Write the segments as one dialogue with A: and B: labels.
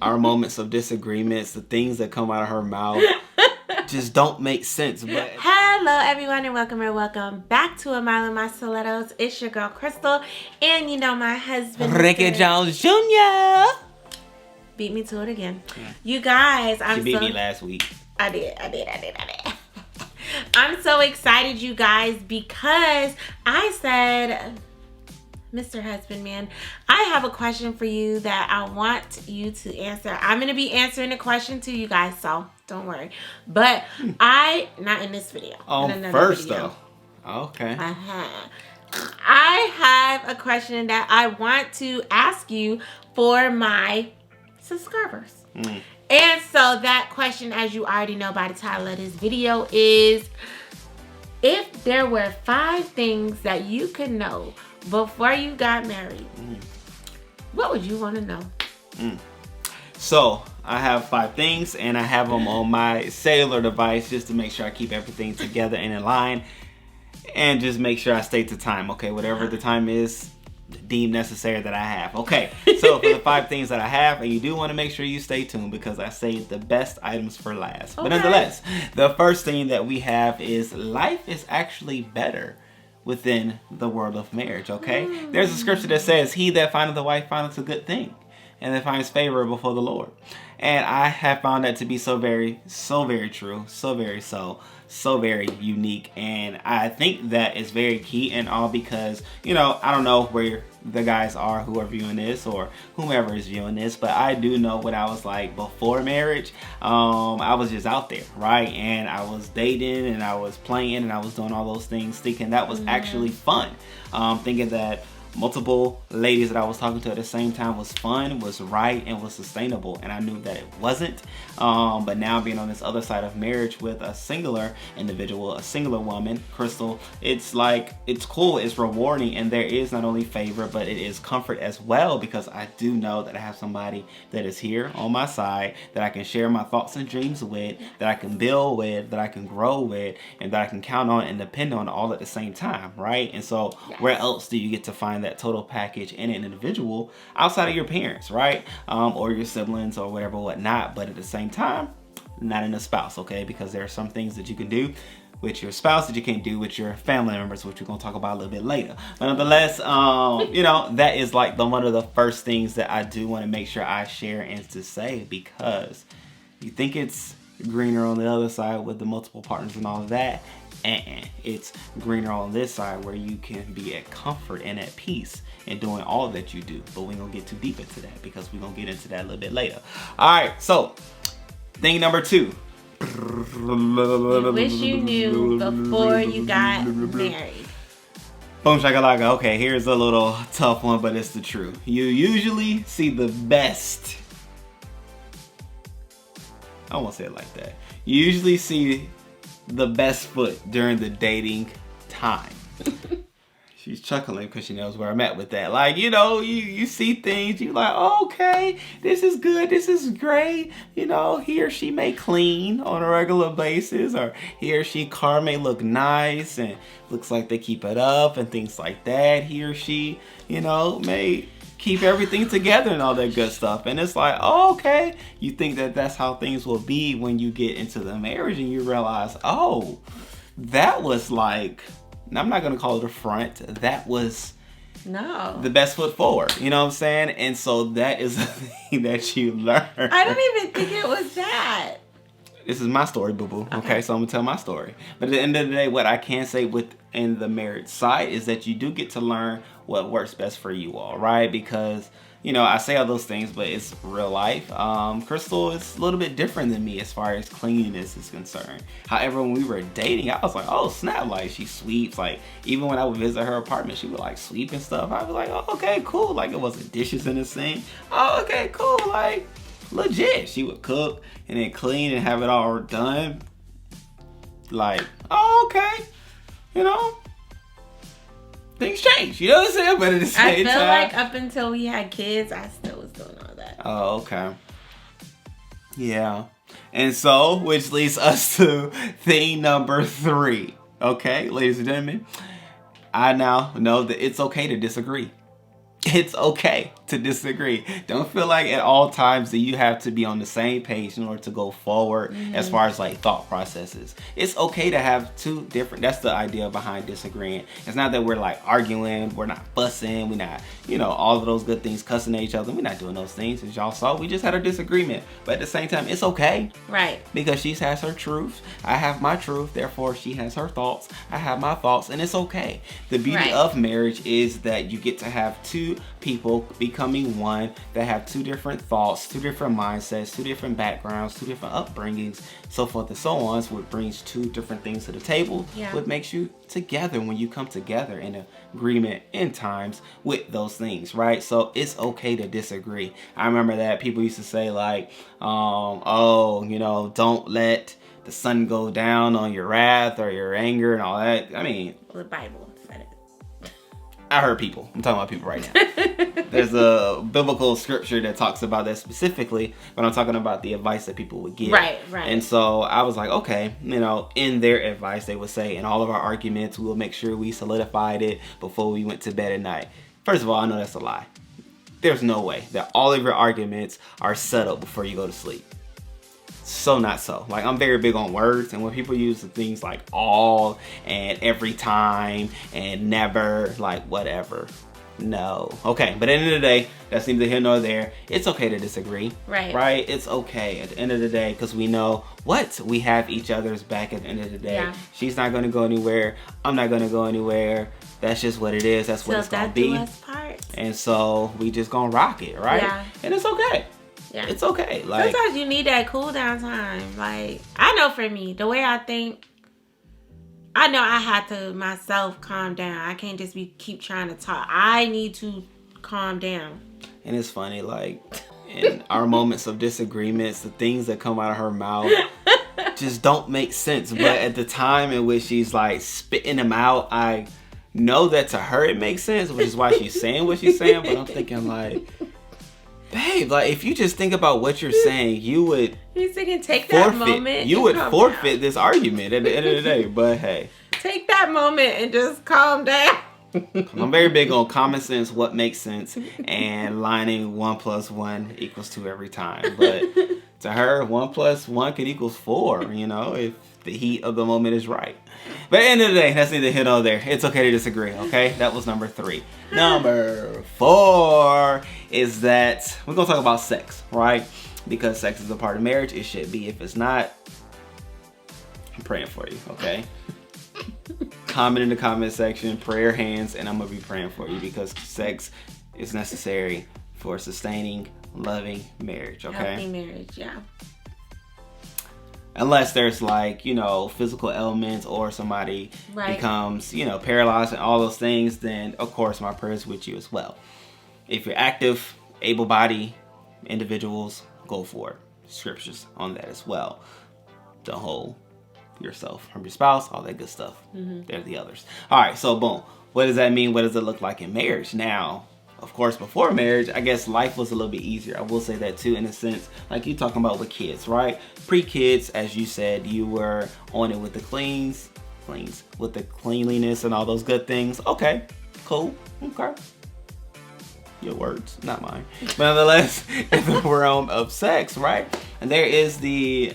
A: our moments of disagreements, the things that come out of her mouth just don't make sense. But
B: hello everyone, and welcome back to A Mile of My Stilettos. It's your girl Crystal, and you know my husband
A: Rickey Jones Jr.
B: beat me to it again. Yeah. You guys,
A: She beat me last week.
B: I did. I'm so excited, you guys, because I said, Mr. Husband Man, I have a question for you that I want you to answer. I'm going to be answering the question to you guys, so don't worry. But not in this video.
A: First video. Though. Okay.
B: I have a question that I want to ask you for my subscribers. And so that question, as you already know by the title of this video, is if there were 5 things that you could know before you got married, what would you want to know?
A: So I have 5 things, and I have them on my cellular device just to make sure I keep everything together and in line, and just make sure I stay to time. Okay, whatever the time is deemed necessary that I have. Okay, so for the 5 things that I have, and you do want to make sure you stay tuned because I saved the best items for last. Okay. But nonetheless, the first thing that we have is life is actually better within the world of marriage. Okay, there's a scripture that says, "He that findeth a wife findeth a good thing, and that finds favor before the Lord." And I have found that to be so very true, so very unique. And I think that is very key and all because, you know, I don't know where the guys are who are viewing this or whomever is viewing this, but I do know what I was like before marriage. I was just out there, right? And I was dating and I was playing and I was doing all those things thinking that was actually fun. Thinking that multiple ladies that I was talking to at the same time was fun, was right, and was sustainable, and I knew that it wasn't. But now being on this other side of marriage with a singular individual, a singular woman, Crystal, it's like, it's cool, it's rewarding, and there is not only favor, but it is comfort as well, because I do know that I have somebody that is here on my side, that I can share my thoughts and dreams with, that I can build with, that I can grow with, and that I can count on and depend on all at the same time, right? And so where else do you get to find that total package in an individual outside of your parents, right? Or your siblings or whatever, whatnot, but at the same time, not in a spouse, okay? Because there are some things that you can do with your spouse that you can't do with your family members, which we're gonna talk about a little bit later. But nonetheless, you know, that is like one of the first things that I do want to make sure I share and to say, because you think it's greener on the other side with the multiple partners and all of that. It's greener on this side where you can be at comfort and at peace in doing all that you do. But we're gonna get too deep into that because we're gonna get into that a little bit later. Alright, so thing number 2.
B: You wish you knew before you got married.
A: Boom shakalaka. Okay, here's a little tough one, but it's the truth. You usually see the best. I won't say it like that. You usually see the best foot during the dating time. She's chuckling because she knows where I'm at with that. Like, you know, you see things, you like, oh, okay, this is good, this is great. You know, he or she may clean on a regular basis, or he or she car may look nice and looks like they keep it up and things like that. He or she, you know, may keep everything together and all that good stuff. And it's like, oh, okay. You think that that's how things will be when you get into the marriage and you realize, oh, that was like, I'm not going to call it a front. That was the best foot forward. You know what I'm saying? And so that is the thing that you learn.
B: I don't even think it was that.
A: This is my story, boo-boo. Okay, so I'm going to tell my story. But at the end of the day, what I can say within the marriage side is that you do get to learn what works best for you all, right? Because, you know, I say all those things, but it's real life. Crystal is a little bit different than me as far as cleanliness is concerned. However, when we were dating, I was like, oh, snap, like, she sweeps. Like, even when I would visit her apartment, she would, like, sweep and stuff. I was like, oh, okay, cool. Like, it wasn't dishes in the sink. Oh, okay, cool. Like, legit. She would cook and then clean and have it all done. Like, oh, okay. You know? Things change, you know what I'm saying? But at the same time,
B: I feel like up until we had kids, I still was doing all that.
A: Oh, okay. Yeah. And so, which leads us to thing number 3. Okay, ladies and gentlemen, I now know that it's okay to disagree. It's okay to disagree. Don't feel like at all times that you have to be on the same page in order to go forward as far as like thought processes. It's okay to have two different, that's the idea behind disagreeing. It's not that we're like arguing, we're not fussing, we're not, all of those good things, cussing at each other. We're not doing those things. As y'all saw, we just had a disagreement. But at the same time, it's okay.
B: Right.
A: Because she has her truth. I have my truth. Therefore, she has her thoughts. I have my thoughts. And it's okay. The beauty of marriage is that you get to have two people becoming one that have two different thoughts, two different mindsets, two different backgrounds, two different upbringings, so forth and so on. So it brings two different things to the table.
B: Yeah.
A: What makes you together when you come together in agreement in times with those things, right? So it's okay to disagree. I remember that people used to say like, don't let the sun go down on your wrath or your anger and all that. I mean,
B: well, the Bible said it.
A: I heard people. I'm talking about people right now. There's a biblical scripture that talks about that specifically, but I'm talking about the advice that people would give.
B: Right.
A: And so I was like, okay, in their advice, they would say, in all of our arguments, we will make sure we solidified it before we went to bed at night. First of all, I know that's a lie. There's no way that all of your arguments are settled before you go to sleep. So not so. Like, I'm very big on words, and when people use the things like all and every time and never, like whatever. No. Okay, but at the end of the day, that's neither here nor there. It's okay to disagree. Right? It's okay at the end of the day, because we know what? We have each other's back at the end of the day. Yeah. She's not going to go anywhere. I'm not going to go anywhere. That's just what it is. That's what it's going to be. And so we just going to rock it, right?
B: Yeah.
A: And it's okay.
B: Yeah.
A: It's okay. Like,
B: sometimes you need that cool down time. Like, I know for me, the way I think, I know I have to myself calm down. I can't just keep trying to talk. I need to calm down.
A: And it's funny, like, in our moments of disagreements, the things that come out of her mouth just don't make sense. But at the time in which she's like spitting them out, I know that to her it makes sense, which is why she's saying what she's saying. But I'm thinking like, babe, like, if you just think about what you're saying, you would
B: He's thinking, take that moment.
A: You would forfeit this argument at the end of the day. But hey,
B: take that moment and just calm down.
A: I'm very big on common sense, what makes sense, and lining 1 + 1 = 2 every time. But to her, 1 + 1 could equal 4, if the heat of the moment is right. But at the end of the day, that's neither here nor there. It's okay to disagree, okay? That was number 3. Number 4 is that we're going to talk about sex, right? Because sex is a part of marriage. It should be. If it's not, I'm praying for you, okay? Comment in the comment section, prayer hands, and I'm going to be praying for you, because sex is necessary for sustaining, loving marriage, okay?
B: Healthy marriage, yeah.
A: Unless there's like, physical ailments or somebody becomes, paralyzed and all those things, then of course my prayers with you as well. If you're active, able-bodied individuals, go for it. Scriptures on that as well. Don't hold yourself from your spouse, all that good stuff. They're the others. All right, so boom. What does that mean? What does it look like in marriage? Now, of course, before marriage, I guess life was a little bit easier. I will say that too, in a sense, like you talking about with kids, right? Pre-kids, as you said, you were on it with the with the cleanliness and all those good things. Okay, cool, okay. Your words, not mine. But nonetheless, in the realm of sex, right? And there is the,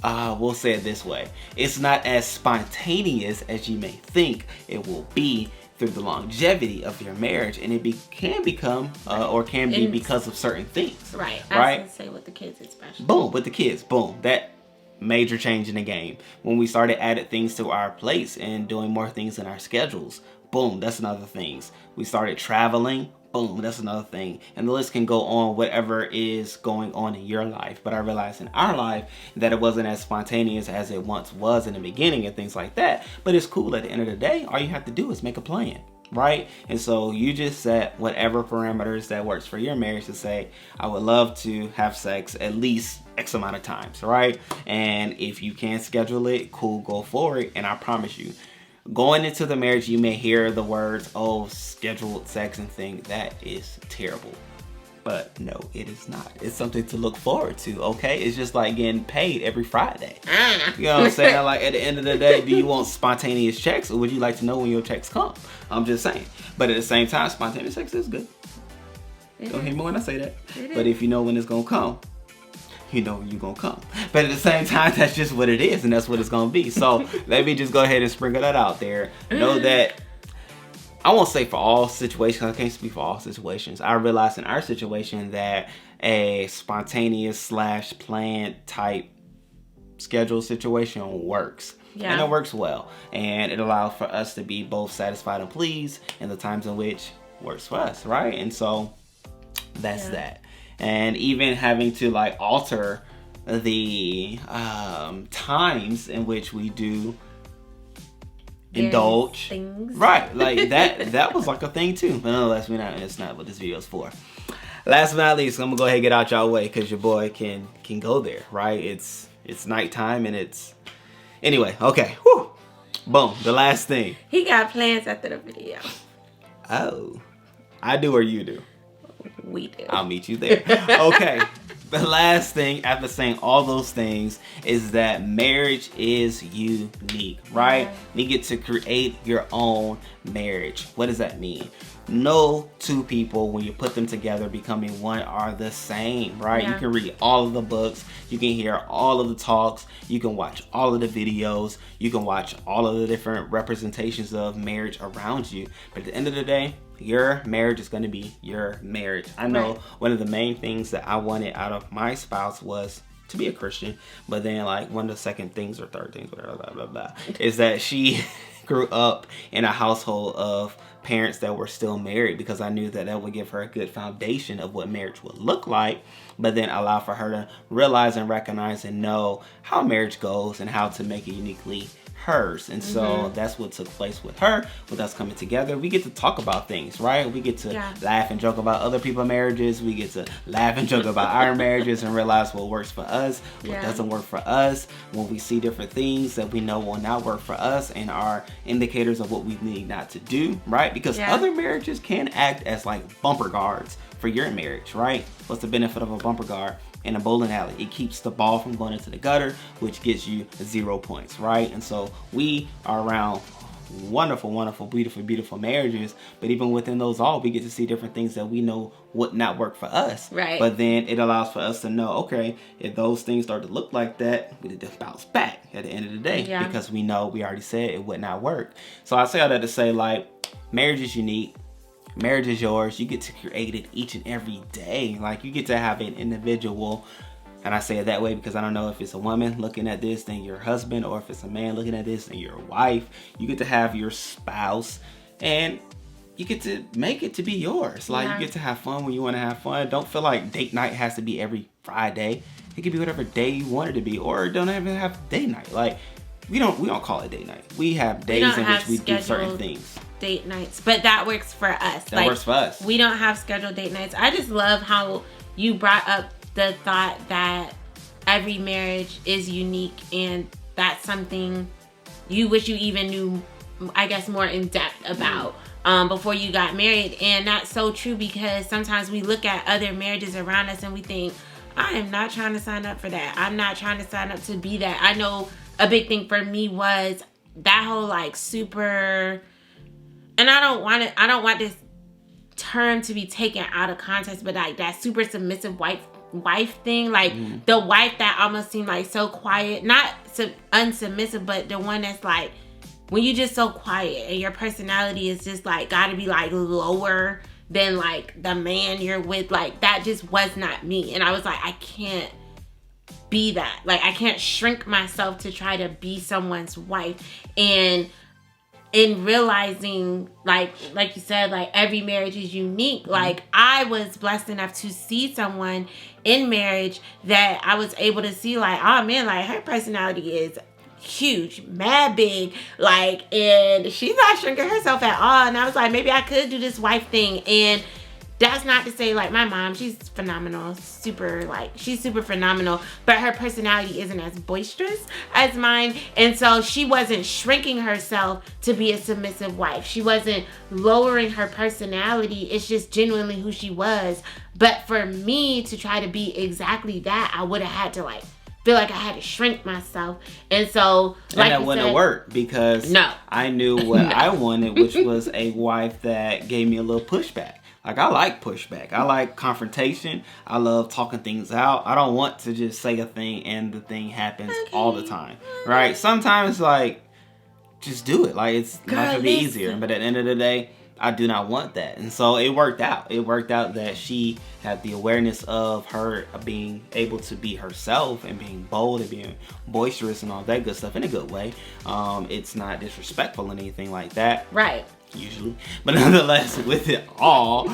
A: we'll say it this way. It's not as spontaneous as you may think it will be through the longevity of your marriage, and it can become or can be because of certain things.
B: Right. I was gonna say with the kids especially.
A: Boom, with the kids, boom. That major change in the game. When we started adding things to our plates and doing more things in our schedules, boom, that's another thing. We started traveling, boom, that's another thing. And the list can go on, whatever is going on in your life. But I realized in our life that it wasn't as spontaneous as it once was in the beginning and things like that. But it's cool. At the end of the day, all you have to do is make a plan, right? And so you just set whatever parameters that works for your marriage to say, I would love to have sex at least X amount of times, right? And if you can schedule it, cool, go for it. And I promise you, going into the marriage, you may hear the words, oh, scheduled sex and things. That is terrible. But no, it is not. It's something to look forward to, okay? It's just like getting paid every Friday. You know what I'm saying? Like, at the end of the day, do you want spontaneous checks, or would you like to know when your checks come? I'm just saying. But at the same time, spontaneous sex is good. Don't hear me when I say that. But if you know when it's gonna come, you know when you're gonna come. But at the same time, that's just what it is, and that's what it's gonna be. So let me just go ahead and sprinkle that out there. Know that I won't say for all situations. I can't speak for all situations. I realized in our situation that a spontaneous / planned type schedule situation works. Yeah. And it works well. And it allows for us to be both satisfied and pleased in the times in which works for us, right? And so that's that. And even having to like alter the times in which we do indulge things. Right, like that was like a thing too. But nonetheless, it's not what this video is for. Last but not least, I'm gonna go ahead and get out y'all way because your boy can go there, right? It's nighttime and it's anyway, okay. Whew. Boom, the last thing.
B: He got plans after the video.
A: Oh. I do or you do?
B: We do.
A: I'll meet you there. Okay. The last thing after saying all those things is that marriage is unique, right? You get to create your own marriage. What does that mean? No two people, when you put them together, becoming one are the same, right? You can read all of the books. You can hear all of the talks. You can watch all of the videos. You can watch all of the different representations of marriage around you. But at the end of the day, your marriage is going to be your marriage. I know one of the main things that I wanted out of my spouse was to be a Christian, but then like one of the second things or third things, whatever, blah, blah, blah, is that she grew up in a household of parents that were still married, because I knew that would give her a good foundation of what marriage would look like, but then allow for her to realize and recognize and know how marriage goes and how to make it uniquely hers. And so that's what took place with her, with us coming together. We get to talk about things, right? We get to laugh and joke about other people's marriages. We get to laugh and joke about our marriages and realize what works for us, what doesn't work for us. When we see different things that we know will not work for us and are indicators of what we need not to do, right? Because other marriages can act as like bumper guards for your marriage, right? What's the benefit of a bumper guard? In a bowling alley, it keeps the ball from going into the gutter, which gets you 0 points, right? And so we are around wonderful, wonderful, beautiful, beautiful marriages, but even within those all, we get to see different things that we know would not work for us.
B: Right.
A: But then it allows for us to know, okay, if those things start to look like that, we need to bounce back at the end of the day, because we know, we already said it would not work. So I say all that to say, like, marriage is unique. Marriage is yours. You get to create it each and every day. Like, you get to have an individual, and I say it that way because I don't know if it's a woman looking at this, then your husband, or if it's a man looking at this, then your wife. You get to have your spouse, and you get to make it to be yours. Like, you get to have fun when you want to have fun. Don't feel like date night has to be every Friday. It could be whatever day you want it to be, or don't even have date night. Like, we don't call it date night. We have days in which we do certain things.
B: Date nights, but that works for us.
A: That works for us.
B: We don't have scheduled date nights. I just love how you brought up the thought that every marriage is unique, and that's something you wish you even knew, I guess, more in depth about before you got married. And that's so true, because sometimes we look at other marriages around us and we think, I am not trying to sign up for that. I'm not trying to sign up to be that. I know a big thing for me was that whole like super, and I don't want this term to be taken out of context, but like that super submissive wife thing, like the wife that almost seemed like so quiet, not unsubmissive, but the one that's like, when you just so quiet and your personality is just like gotta be like lower than like the man you're with, like that just was not me. And I was like, I can't be that. Like, I can't shrink myself to try to be someone's wife. And in realizing, like you said, like every marriage is unique. Like, I was blessed enough to see someone in marriage that I was able to see, like, oh man, like her personality is huge, mad big, like, and she's not shrinking herself at all. And I was like, maybe I could do this wife thing. And that's not to say, like, my mom, she's phenomenal, she's super phenomenal, but her personality isn't as boisterous as mine. And so she wasn't shrinking herself to be a submissive wife. She wasn't lowering her personality. It's just genuinely who she was. But for me to try to be exactly that, I would have had to, like, feel like I had to shrink myself. And so, like,
A: and that wouldn't have worked, because I knew what I wanted, which was a wife that gave me a little pushback. Like, I like pushback. I like confrontation. I love talking things out. I don't want to just say a thing and the thing happens all the time, right? Sometimes, like, just do it. Like, it's not going to be easier. But at the end of the day, I do not want that. And so it worked out. It worked out that she had the awareness of her being able to be herself and being bold and being boisterous and all that good stuff in a good way. It's not disrespectful or anything like that.
B: Right.
A: Usually. But nonetheless, with it all,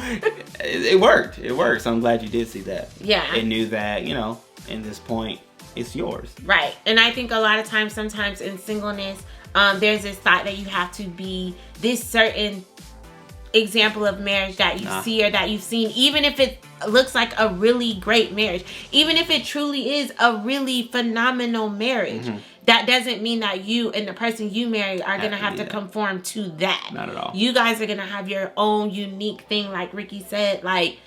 A: it worked. It worked. So I'm glad you did see that.
B: Yeah.
A: And knew that, you know, in this point, it's yours.
B: Right. And I think a lot of times, sometimes in singleness, there's this thought that you have to be this certain example of marriage that you see or that you've seen, even if it looks like a really great marriage, even if it truly is a really phenomenal marriage. Mm-hmm. That doesn't mean that you and the person you marry are going to have to conform to that.
A: Not at all.
B: You guys are going to have your own unique thing. Like Ricky said, like,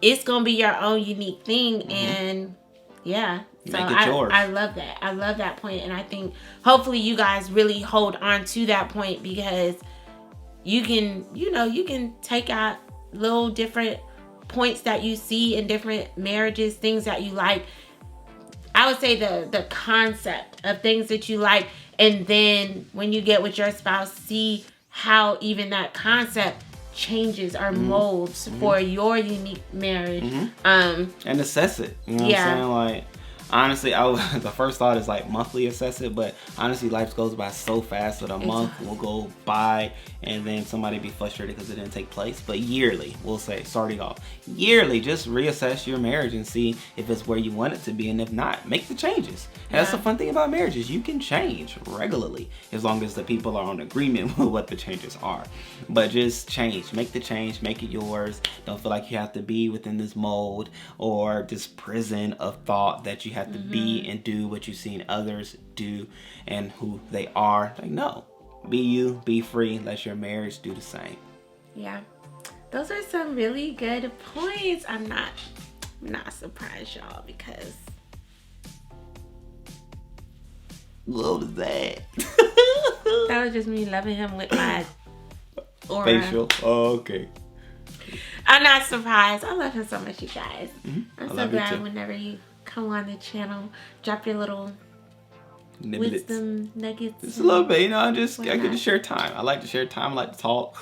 B: it's going to be your own unique thing. Mm-hmm. And yeah. So I love that. I love that point. And I think hopefully you guys really hold on to that point, because you can, you know, you can take out little different points that you see in different marriages, things that you like. I would say the concept of things that you like, and then when you get with your spouse, see how even that concept changes or molds for your unique marriage.
A: And assess it. You know what I'm saying? Like, honestly, the first thought is like monthly assess it, but honestly, life goes by so fast that a month will go by and then somebody be frustrated because it didn't take place. But yearly, we'll say, starting off, yearly, just reassess your marriage and see if it's where you want it to be, and if not, make the changes. And that's the fun thing about marriages. You can change regularly as long as the people are on agreement with what the changes are. But just change, make the change, make it yours. Don't feel like you have to be within this mold or this prison of thought that you have to be and do what you've seen others do and who they are. Like, no, be you, be free, let your marriage do the same. Yeah,
B: those are some really good points. I'm not surprised, y'all, because
A: what was that?
B: That was just me loving him with my aura.
A: Facial. Oh, okay.
B: I'm not surprised. I love him so much, you guys. I'm so glad whenever you come on the channel, drop your little wisdom nuggets.
A: Just a little bit, you know. I get to share time. I like to share time. I like to talk.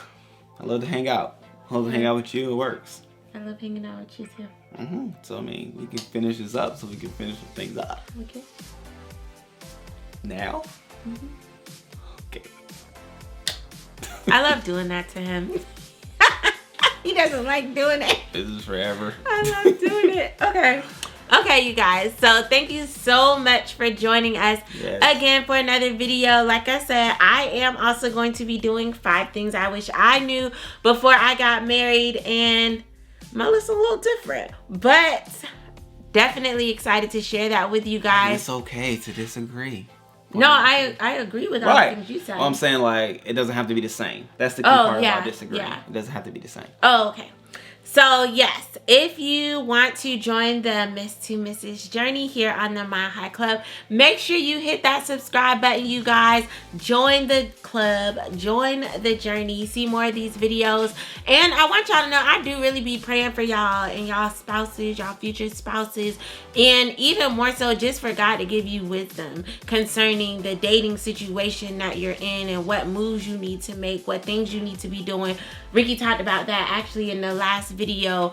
A: I love to hang out. I love to hang out with you. It works.
B: I love hanging out with you too.
A: So I mean, we can finish this up so we can finish things up.
B: Okay.
A: Now. Okay.
B: I love doing that to him. He doesn't like doing it.
A: This is forever.
B: I love doing it. Okay, you guys. So thank you so much for joining us again for another video. Like I said, I am also going to be doing 5 things I wish I knew before I got married, and my list is a little different, but definitely excited to share that with you guys.
A: It's okay to disagree.
B: No, I agree with all the things you said.
A: Well, I'm saying, like, it doesn't have to be the same. That's the key part about disagreeing. It doesn't have to be the same.
B: Oh, okay. So, yes, if you want to join the Miss to Mrs. journey here on the Mile High Club, make sure you hit that subscribe button, you guys. Join the club. Join the journey. See more of these videos. And I want y'all to know, I do really be praying for y'all and y'all spouses, y'all future spouses, and even more so just for God to give you wisdom concerning the dating situation that you're in and what moves you need to make, what things you need to be doing. Ricky talked about that actually in the last video.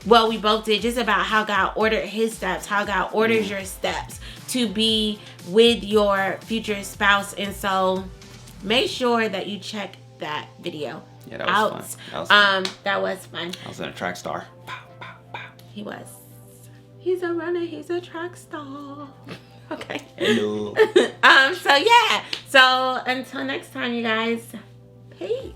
B: We both did, just about how God ordered his steps, how God orders your steps to be with your future spouse. And so make sure that you check that video out. That was fun.
A: I was in a track star. Pow, pow, pow.
B: He was. He's a runner, he's a track star. Okay.
A: Hello.
B: So until next time, you guys. Peace.